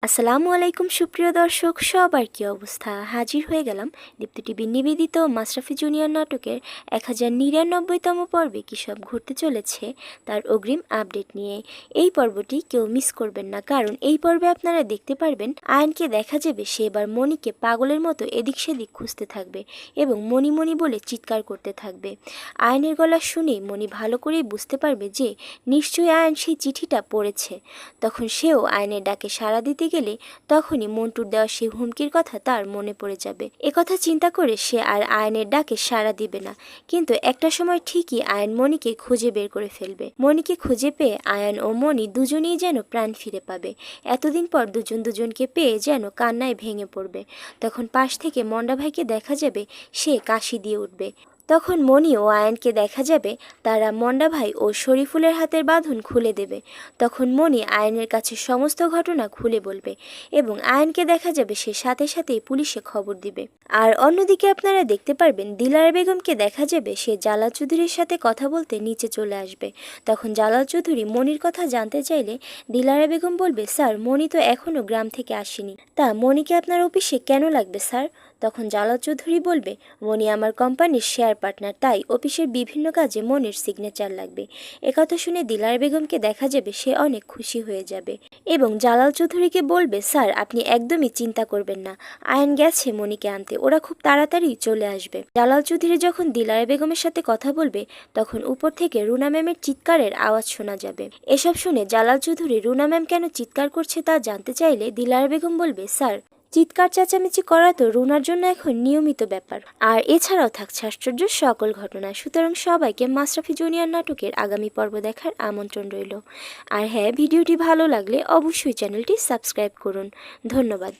আসসালামু আলাইকুম সুপ্রিয় দর্শক, সবার কি অবস্থা? হাজির হয়ে গেলাম দীপ্ত টিভির নিবেদিত মাশরাফি জুনিয়র নাটকের 1099তম পর্বে কী সব ঘটতে চলেছে তার অগ্রিম আপডেট নিয়ে। এই পর্বটি কেউ মিস করবেন না, কারণ এই পর্বে আপনারা দেখতে পারবেন আয়নকে দেখা যাবে সে এবার মণিকে পাগলের মতো এদিক সেদিক খুঁজতে থাকবে এবং মণি মণি বলে চিৎকার করতে থাকবে। আয়নের গলা শুনে মণি ভালো করেই বুঝতে পারবে যে নিশ্চয়ই আয়ন সেই চিঠিটা পড়েছে। তখন সেও আয়নের ডাকে সাড়া দিতে গেলে তখনই মন্টুর দেওয়া সেই হুমকির কথা তার মনে পড়ে যাবে। একথা চিন্তা করে সে আর আয়নের ডাকে সাড়া দিবে না। কিন্তু একটা সময় ঠিকই আয়ন মণিকে খুঁজে বের করে ফেলবে। মণিকে খুঁজে পেয়ে আয়ন ও মণি দুজনেই যেন প্রাণ ফিরে পাবে। এতদিন পর দুজন দুজনকে পেয়ে যেন কান্নায় ভেঙে পড়বে। তখন পাশ থেকে মন্ডা ভাইকে দেখা যাবে সে কাশি দিয়ে উঠবে। তখন মণি ও আয়নকে দেখা যাবে তারা মন্ডা ভাই ও শরীফুলের হাতের বাঁধন খুলে দেবে। তখন মণি আয়নের কাছে সমস্ত ঘটনা খুলে বলবে এবং আয়নকে দেখা যাবে সে সাথে সাথেই পুলিশে খবর দিবে। আর অন্যদিকে আপনারা দেখতে পারবেন দিলারা বেগমকে দেখা যাবে সে জালাল চৌধুরীর সাথে কথা বলতে নিচে চলে আসবে। তখন জালাল চৌধুরী মণির কথা জানতে চাইলে দিলারা বেগম বলবে, স্যার মণি তো এখনও গ্রাম থেকে আসেনি, তা মণিকে আপনার অফিসে কেন লাগবে স্যার? তখন জালাল চৌধুরী বলবে, মণি আমার কোম্পানির শেয়ার পার্টনার, তাই অফিসের বিভিন্ন কাজে মনির সিগনেচার লাগবে। একথা শুনে দিলার বেগমকে দেখা যাবে সে অনেক খুশি হয়ে যাবে এবং জালাল চৌধুরীকে বলবে, স্যার আপনি একদমই চিন্তা করবেন না, আয়ন গেছে মণিকে আনতে, ওরা খুব তাড়াতাড়ি চলে আসবে। জালাল চৌধুরী যখন দিলার বেগমের সাথে কথা বলবে তখন উপর থেকে রুনা ম্যামের চিৎকারের আওয়াজ শোনা যাবে। এসব শুনে জালাল চৌধুরী রুনা ম্যাম কেন চিৎকার করছে তা জানতে চাইলে দিলার বেগম বলবে, স্যার চিৎকার চেঁচামেচি করা তো রুনার জন্য এখন নিয়মিত ব্যাপার, আর এছাড়াও থাকছে আশ্চর্য সকল ঘটনা। সুতরাং সবাইকে মাশরাফি জুনিয়র নাটকের আগামী পর্ব দেখার আমন্ত্রণ রইল। আর হ্যাঁ, ভিডিওটি ভালো লাগলে অবশ্যই চ্যানেলটি সাবস্ক্রাইব করুন। ধন্যবাদ।